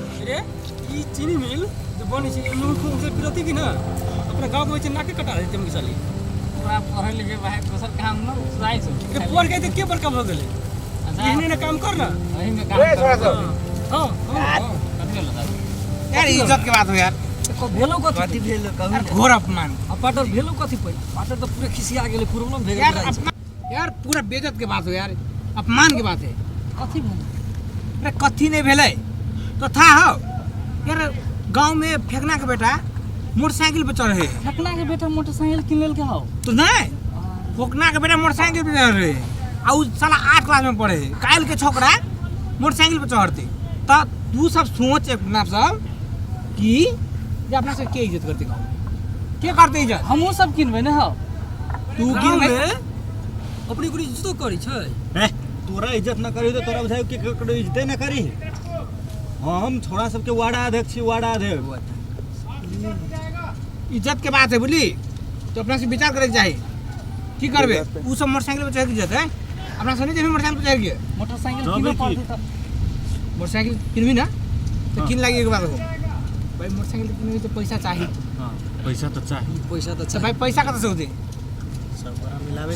चीनी मिल जो बनी से फिरती की ना अपना गांव के नाके कटा देते हम साली पूरा पढ़े लिखे भाई दोसर काम न सुनाई छ ये पढ़ के के पर काम हो गेले इहने ना काम कर ना वही में काम हां कथि भेल यार इज्जत के बात हो यार को भेलो कथि भेल कहू घोर अपमान पाटर भेलो कथि पई पाटर तो पूरे खिसिया गेले प्रॉब्लम भे यार यार पूरा बेइज्जत के बात हो यार अपमान के बात है कथि भेल अरे कथि नहीं भेले तो था हो यार गांव में फेंकना के बेटा मोटरसाइकिल पे चढ़े फेंकना के बेटा मोटरसाइकिल किन लेल के हो तो नहीं फोकना के बेटा मोटरसाइकिल पे चढ़ रहे आ उ साला 8 क्लास में पढ़े काल के छोकरा मोटरसाइकिल पे चढ़ते त तू सब सोच एक ना सब कि जे अपना से के इज्जत करते गांव के करते इज्जत हमहु सब किनबे ने हो तू किनबे अपनी गुरी इज्जत करी छै तोरा इज्जत न करी तो तोरा बुझाई के ककरो इज्जत न करी हम छोड़ा सबके वार्ड अध्यक्ष छी वार्ड अध्यक्ष इज्जत के बात है बुझली तो अपना से विचार करे के चाहिए की करबे उ सब मोटरसाइकिल पे चढ़ के इज्जत है अपना से नहीं जे मोटरसाइकिल पे चढ़ के मोटरसाइकिल किनो पड़ती त मोटरसाइकिल किनबी ना तो किन लागी एक बात हो भाई मोटरसाइकिल किनबी तो पैसा चाहिए हां पैसा तो चाहिए पैसा तो अच्छा भाई पैसा कत से होते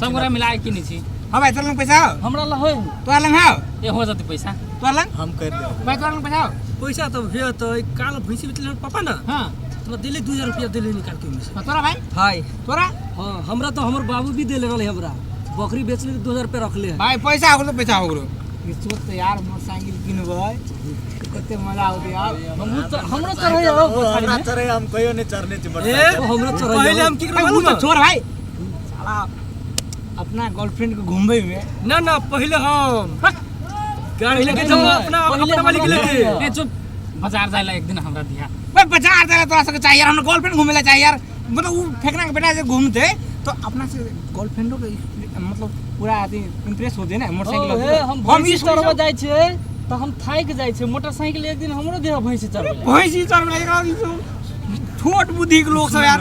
सब गोरा मिलाए किनी छी हां भाई तोरा लंग पैसा हो हमरा ल होय तोरा लंग हो ए हो जाते पैसा तोरा लंग हम कर दे भाई तोरा लंग पैसा हो पैसा तो भे तो काल भैंसी बेचले पापा ना हां तो दिले 2000 रुपया दिले निकाल के में तोरा भाई हाय तोरा हां हमरा तो हमर बाबू भी देले रहले हमरा बकरी बेचले 2000 रुपया रखले भाई पैसा हो तो पैसा हो गरो ये सोच तो यार मोटरसाइकिल किनबै कते मजा आउत यार हमरो चढ़े हो पछाड़ी में चरे हम कहियो नहीं चढ़ने छी ए हमरा चढ़े पहले हम की भाई करबो छोड़ भाई साला अपना गर्लफ्रेंड को घूमबे में ना ना पहले हम गाड़ी लेके जाओ अपना अपना मालिक लेके ए चुप बाजार जाइला एक दिन हमरा दिया भाई बाजार जाए तोरा सब चाहिए यार हमरा गर्लफ्रेंड घूमे ला चाहिए यार मतलब वो फेंकना के बेटा से घूमते तो अपना से गर्लफ्रेंडो के मतलब पूरा आदमी इंप्रेस होते ना मोटरसाइकिल हम इस तरह जाय छे तो हम थाइक जाय छे मोटरसाइकिल एक दिन हमरो देह भैंस चढ़ गेलै भैंसी चढ़ गेलै छोट बुद्धि के लोग सब यार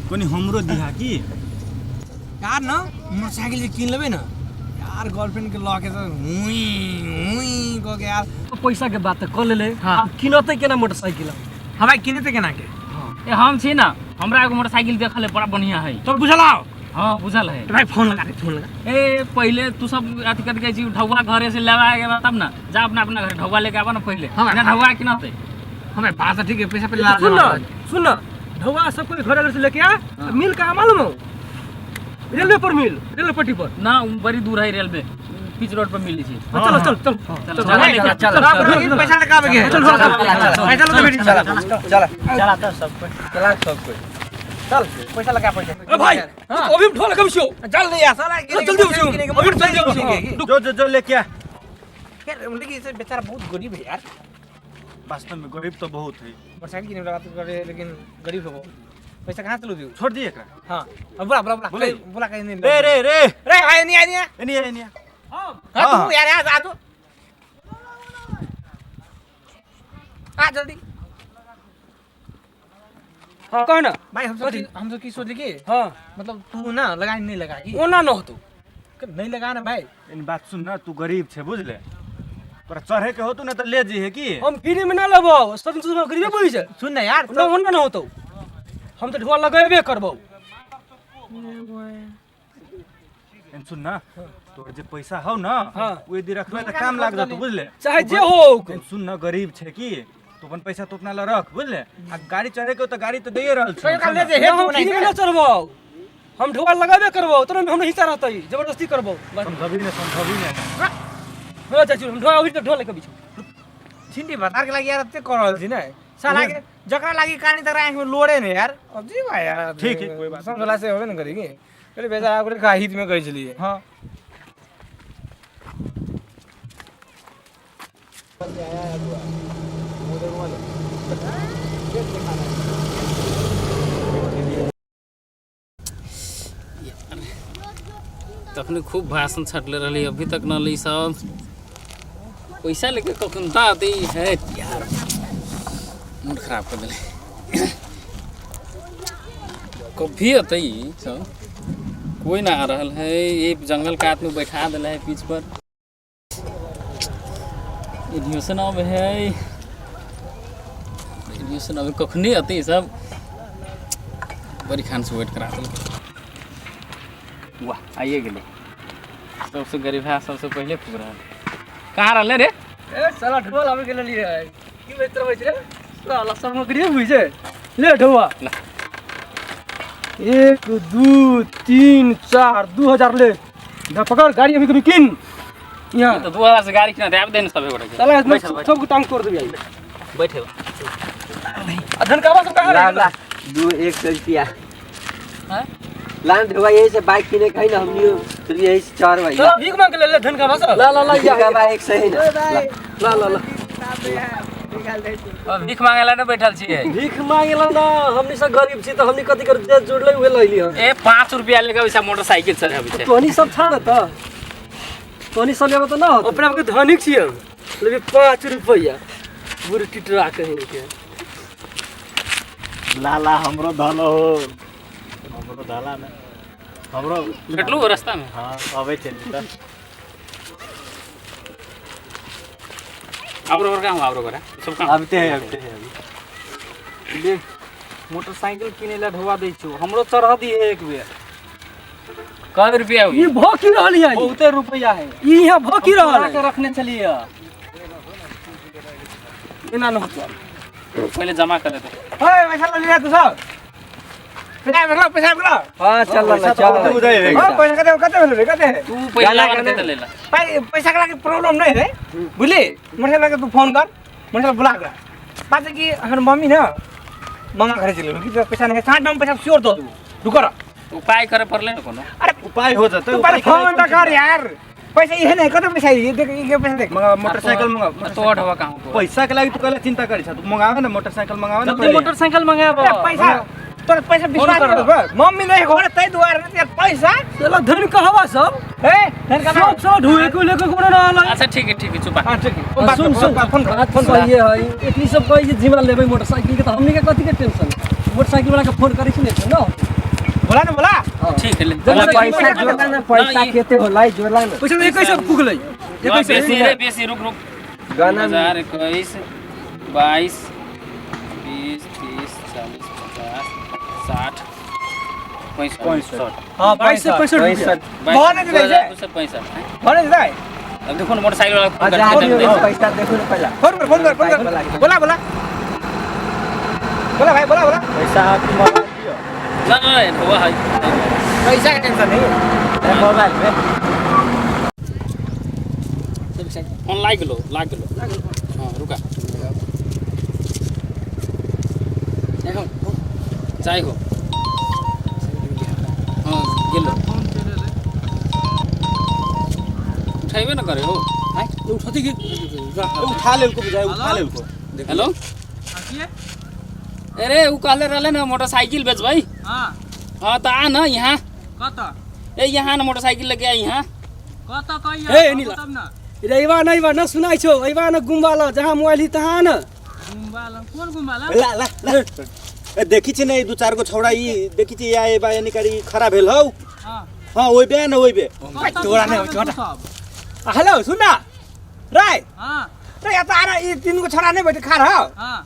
कोनी हमरो दिहा की यार ना मोटरसाइकिल जे किन लेबे ना यार गर्लफ्रेंड के लके तो हुई हुई कह के यार पैसा के बात कर ले हम किनते केना मोटरसाइकिल हम भाई किनते केना के ए हम छी ना हमरा एगो मोटरसाइकिल देखले बड़ा बढ़िया है तो बुझलाओ हां बुझल है तो भाई फोन लगा दे फोन लगा ए पहले तू सब अथी कर के जी ढौवा घरे से लेवा के तब ना जा अपना अपना घर ढौवा लेके आवा ना पहले हाँ। ना ढौवा किनते हमें बात तो ठीक है पैसा पे ला सुन ना ढौवा सब कोई घर से लेके आ मिल का मालूम हो रेलवे पर मिल रेलवे पट्टी पर ना बड़ी दूर है रेलवे पिच रोड पर मिली छी चलो चल चल चल पैसा लगावे के चल पैसा लो तो बेटी चला चला तो सब कोई चला सब कोई चल पैसा लगा पैसा ए भाई अभी ढोल कब छो जल्दी आ साला जल्दी उठो अभी जल्दी उठो जो लेके आ यार उनकी से बेचारा बहुत गरीब है यार वास्तव में गरीब तो बहुत है मोटरसाइकिल किने लगा तो करे लेकिन गरीब हो पैसा कहां से लो दियो छोड़ दिए का हां अब बुला कहीं नहीं रे रे रे रे आए नहीं आए नहीं नहीं हां तू यार आ तो आ जल्दी हां कह ना भाई हम तो की सोचे कि हां मतलब तू ना लगा नहीं लगाई ओना न हो तू नहीं लगा ना भाई इन बात सुन ना तू गरीब छे बुझले पर चढ़े के हो तू ना तो ले जी है की हम फ्री में ना लेबो सब गरीबे बोली छै सुन ना यार ना ओना न हो तो हम तो ढोल लगाबे करबो इन सुन ना तोर जे पैसा हो ना हाँ। ओए दी रखबे त काम लाग जातो बुझले चाहे जे हो इन सुन ना गरीब छे की तो अपन पैसा तो अपना ला रख बुझले आ गाड़ी चढ़े के तो गाड़ी तो दे रहल तो छे ले जे हे हम तू फ्री में नहीं ना चढ़बो हम ढोल लगाबे करबो तो हम हिस्सा रहतै जबरदस्ती करबो बस समझबी ने हो चाचू हम ढोल अभी तक ढोल लेके बिछो छिंटी बता के लगी यार ते कर रहल छी ना साला के जकरा लागी कहानी तक आंख में लोड़े ने यार अजीब है यार ठीक है, कोई बात समझला से होबे न करेगी पहले बेचारा ओकरे का हित में कहै छलिए हां तखनी खूब भाषण छटले रही अभी तक न ली सब पैसा लेके कखन आते है यार मूड खराब कर दिले कभी अतै सब कोई ना आ रहा है ये जंगल काट में बैठा दिला है पीछ पर एडमिशन अब है एडमिशन अब कखनी अतै सब बड़ी खान से वेट करा दिल वाह आइए गेले सबसे गरीब है सबसे पहले फूक रहा कहाँ रहले रे ए साला ढोल आवे के लिए है की बेच रहे छे साला सामग्री हुई छे ले ढोवा 1 2 3 4 2000 ले ना पकड़ गाड़ी अभी कभी किन यहाँ तो 2000 से गाड़ी किना दे देन सब गोटे साला इसमें सबको टांग तोड़ देबी बैठे अधन का सब कहां ला ला 100 रुपया हैं लान ढोवा यही से बाइक किने कहीं ना हमनी तो यही से 4 भाई साला भीख मांग के ले धन का बस ला ला ला ये बाइक सही ना ला ला ला अब भीख मांगेला ने बैठल छी भीख मांगेला ना हमनी सब गरीब छी तो हमनी कथि कर दे जोड़ले हुए लइली हम ए 5 रुपया लेके वैसा मोटरसाइकिल से अभी से तोनी सब छाड़ त तोनी सब लेबो त ना अपने आप के धनिक छी हम लेबे 5 रुपया बुरी टिटरा कहीं के लाला हमरो धलो हो हमरो धाला ना हमरो भेटलू रास्ता में हाँ अबे चली त आबरो काम आबरो करे सब काम अबते है अभी ले मोटरसाइकिल किने ला ढोवा दै छु हमरो चढ़ा दी एक बेर कब रुपया हुई ई भोकी रहली है बहुते रुपया है ई यहां भोकी रहल के रखने चलिए इना न होता पहले जमा कर दे ओए पैसा ले तू सब पैसा भरला हां चल ला चल हां पैसा कते भेल रे कते तू पहले वाला दे लेला पैसा का प्रॉब्लम नहीं है बुझली मोटे लगे तू फोन कर मोटे बुला कर बात है कि हर मम्मी ना मंगा करे चले कि पैसा नहीं 60 में पैसा श्योर दो तू कर उपाय करे पड़ले न कोनो अरे उपाय हो जाता तू पहले फोन तो कर यार पैसा ये नहीं कते पैसा ये देख ये पैसा देख मोटरसाइकिल मंगा तो ढवा कहां पैसा के लागि तू कहले चिंता करी छ तू मंगावे ना मोटरसाइकिल मंगावे ना तू मोटरसाइकिल मंगाबो पैसा तोर पैसा विश्वास कर मम्मी नहीं घर तै दुआर यार पैसा चलो धन कहवा सब ए धन का सब ढुए को लेके कोनो ना आला अच्छा ठीक है चुप हां ठीक है सुन फोन कर ये है इतनी सब कोई जिम्मा लेबे मोटरसाइकिल के तो हमनी के कथि के टेंशन मोटरसाइकिल वाला के फोन करै छी न बोला ना बोला ठीक है ले पैसा जोड़ना ना पैसा केते होला जोड़ला ना पैसा एक कैसे पुगलै ये बेसी रे बेसी रुक गाना 2021 22 20 30 40 50 60 65 हां 22 से 65 बहुत दे दे 65 बोले दे अब देखो ना मोटरसाइकिल वाला फोन हजार करके दे पैसा देखो ना पहला फोन कर बोला बोला भाई बोला पैसा आप मंगा दियो ना हुआ है पैसा का टेंशन नहीं ए मोबाइल में फोन लाग लो हां रुका देखो चाय हो हां गेलो उठाइबे न करे हो हां उठाती के उठा ले को बुझाए उठा ले को हेलो अरे उ कहले रहले ना मोटरसाइकिल बेच भाई हां हां त आ न यहाँ कता ए यहाँ न मोटरसाइकिल लेके आ यहाँ कता कहिया ए नीला तब ना रेवा नहीं बा न सुनाइ छौ एवा न गुम्बाला जहां मोबाइल ही तहां न गुम्बाला कौन गुम्बाला ला ला ला ए देखि छ नै दु चार गो छौड़ा ई देखि छ या एबा यानी करी खरा भेल हौ हां हां ओइ बे न ओइ बे तोरा नहीं छोटा हेलो सुन ना राय हां रे या त आरा ई तीन गो छोरा नहीं बैठे खा रहा हां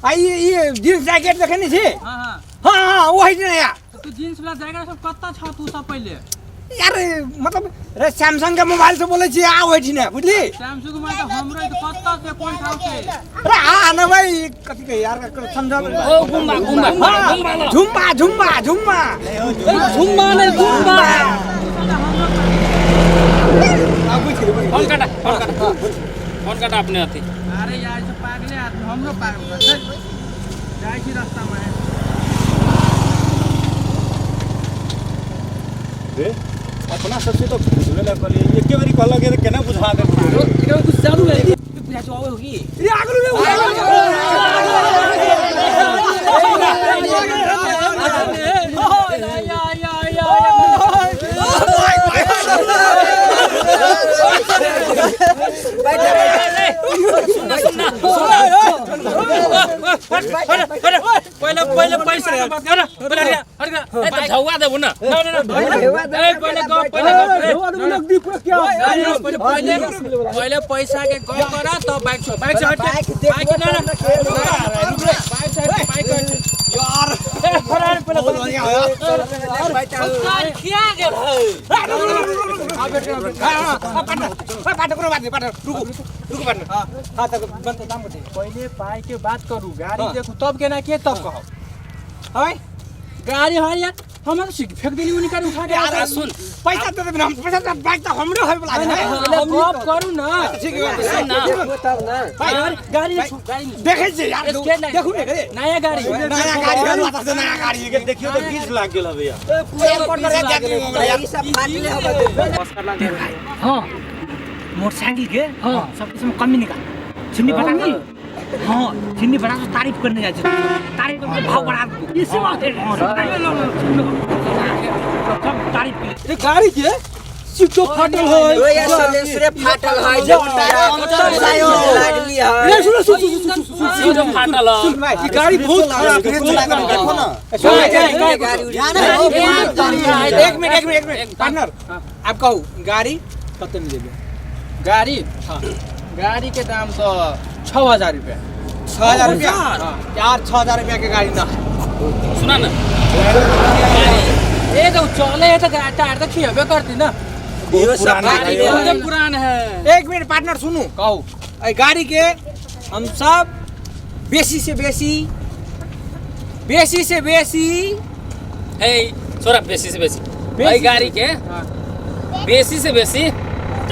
आ ये जींस जैकेट देखे नहीं छी हां हां हां वही ने या तू जींस वाला जैकेट सब कत्ता छ तू सब पहले यार मतलब रे सैमसंग के मोबाइल से बोले छी आ वही ने बुझली सैमसंग के मोबाइल हमरो तो कत्ता से कोन ठाव से अरे आ न भाई कथि के यार समझा ओ गुम्बा झुम्बा नहीं गुम्बा फोन काटा अपने अथी अरे यार सब पागले आदमी हमरो पागल जाय छी रास्ता में रे अपना सबसे तो झूले ला कली एक बारी कहला के केना बुझा दे इधर कुछ चालू है प्याज आवे होगी ये आगलू ले पहिले पैसा ए त झौवा देबु न पहिले पैसा के गप कर त बाइक छ बाइक यार खिया गेल पहिले पाई के बात करू गाड़ी देखू तब केना के तब कहो है गाड़ी है यार हम तो फेंक देली उनी कर उठा के अरे सुन पैसा दे दे हम पैसा बाइक त हमरो है बोला है हम गप करू ना ठीक है सुन न बताओ ना गाड़ी देखे छै यार देखू ने नया गाड़ी नया गाड़ी है माता से नया गाड़ी है देखियो तो 20 लाख गेल हवे यार पूरा कॉर्नर है जाके ई सब फाटले हवा हां मोटरसाइकिल के हां सब इसमें कमी निकाल छिन्नी बता नहीं हां छिन्नी बड़ा तो तारीफ करने जा तारीफ करके भाव बढ़ा ये से बात है तारीफ ये गाड़ी के सीटो फाटल है ओ यार सलेंसरे फाटल है जो टायर लागली है सीटो फाटल सुन भाई ये गाड़ी बहुत खराब है देखो ना एक मिनट पार्टनर आप कहो गाड़ी कितने में देबे गाड़ी हां गाड़ी के दाम तो 6000 रुपया 6000 रुपया यार 6000 रुपया के गाड़ी ना सुना न ए तो चले है तो टायर तो खियाबे करती ना ये सब बहुत पुरान है एक मिनट पार्टनर सुनो कहो ए गाड़ी के हम सब बेसी से बेसी ए छोरा बेसी से बेसी भाई गाड़ी के बेसी से बेसी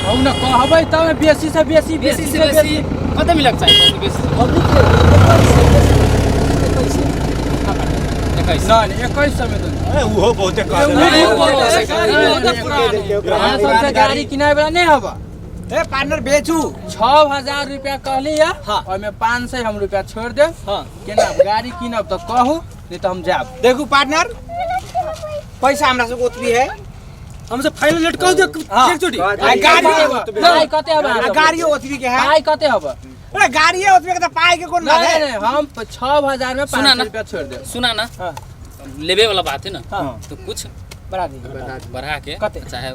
हम न कहबै त बेसी से बेसी कते मिलक चाहिए बेसी ना 2100 में तो उहो बहुते सबसे गाड़ी किनाय वाला नहीं हबा ए पार्टनर बेचू 6000 रुपया कहली या हाँ। और में 500 हम रुपया छोड़ दे हां केना गाड़ी किनब तो कहू नहीं तो हम जाब देखू पार्टनर पैसा हमरा से ओतरी है हमसे फाइनल लेट कह दे एक चोटी गाड़ी कते हबा गाड़ी ओतरी के है पाई कते हबा अरे गाड़ी ओतरी के त पाए के कोन बात है नहीं हम 6000 में सुना 500 ना। रुपया छोड़ दे सुना ना हाँ। लेबे वाला बात है ना हाँ। तो कुछ बढ़ा दी बढ़ा के कते? चाहे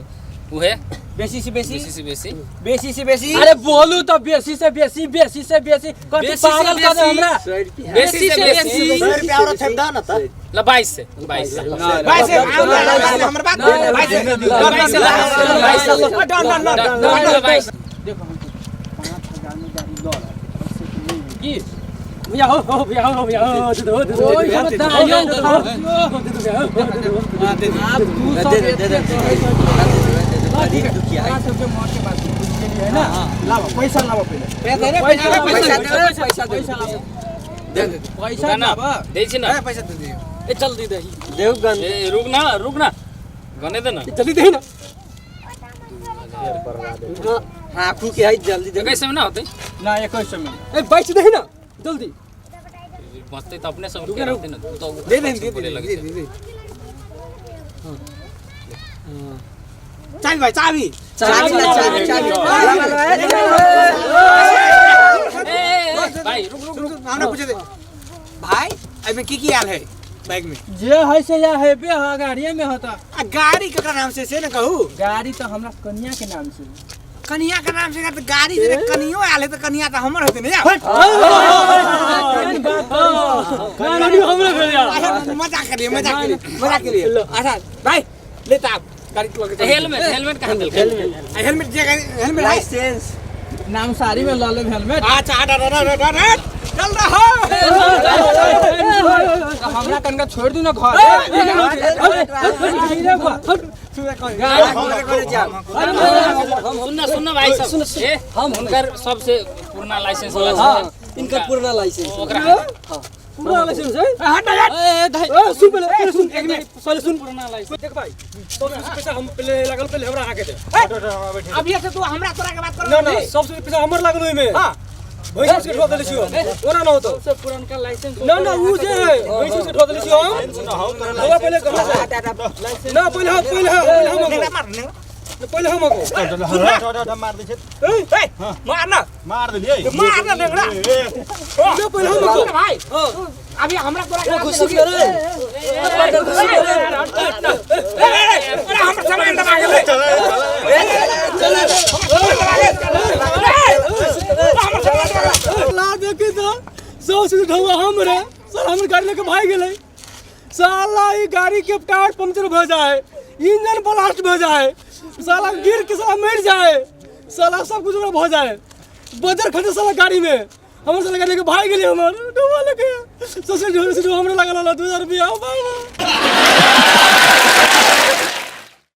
उहे बेसी से बेसी बेसी से बेसी अरे बोलू तो बेसी से बेसी कति बेसी से पागल कर बेसी। हमरा बेसी से बेसी रुपया और छेदा ना त ल 22 से भाई से हमर बात भाई से डन देखो 5000 में गाड़ी लो की भैया हो भैया दो ठीक है सबके मोड़ के बात है ना लाओ पैसा लाओ पहले पैसा लाओ दे छी ना पैसा दे दियो ए जल्दी दे देवगन ए रुक ना गने दे ना जल्दी दे ना हां खू के है जल्दी दे कैसे में ना होते ना 2100 में ए बैठ दे ना जल्दी बचते तो अपने सब के रहते ना तो दे चाबी भाई चाबी भाई रुक हमरा पूछे दे भाई अबे की आल है बाइक में जे है से या है बे गाड़ी में होता गाड़ी केकरा नाम से ना कहू गाड़ी तो हमरा कन्या के नाम से कन्या के नाम से तो गाड़ी से कनियो आले तो कन्या तो हमर होते नहीं गाड़ी हमरा भेल यार मजाक के लिए अच्छा भाई लेता आप गाड़ी तो हेलमेट कहां दिल हेलमेट लाइसेंस नाम सारी में ला ले हेलमेट अच्छा चल रहा हमरा कनका छोड़ दू ना घर सुनना भाई सब हम उनकर सबसे पुराना लाइसेंस वाला इनका पुराना लाइसेंस ओकरा पूरा लाइसेंस है हट यार सुन पहले सुन एक मिनट पहले सुन पुराना लाइसेंस देख भाई तो पैसा हम पहले लागल पहले हमरा आके दे अब ये से तू हमरा तोरा के बात कर ना सबसे पैसा हमर लागल ओइ में हां भैंस के ढो देले छियो ओना ना होतो सबसे पुराना लाइसेंस ना उ जे है भैंस के ढो देले छियो हम पहले कहां से ना पहले हम पहले हम को चल मार दे छे मार ना मार दिलिए मार ना लेंगड़ा पहले हम को भाई अभी हमरा तोरा खुशी करे अरे हम सामान दबा के ला देखे तो 100 से ढवा हमरे सर हमर गाड़ी लेके भाग गेलै साला ई गाड़ी के टायर पंक्चर भ जाए इंजन ब्लास्ट भ जाए साला गिर के साला मर जाए साला सब कुछ भ जाए बजर खटे साला गाड़ी में हमर साला गाड़ी लेके भाग गेलै हमर ढवा लेके सबसे जोर से जो हमरे लागल 2000 रुपया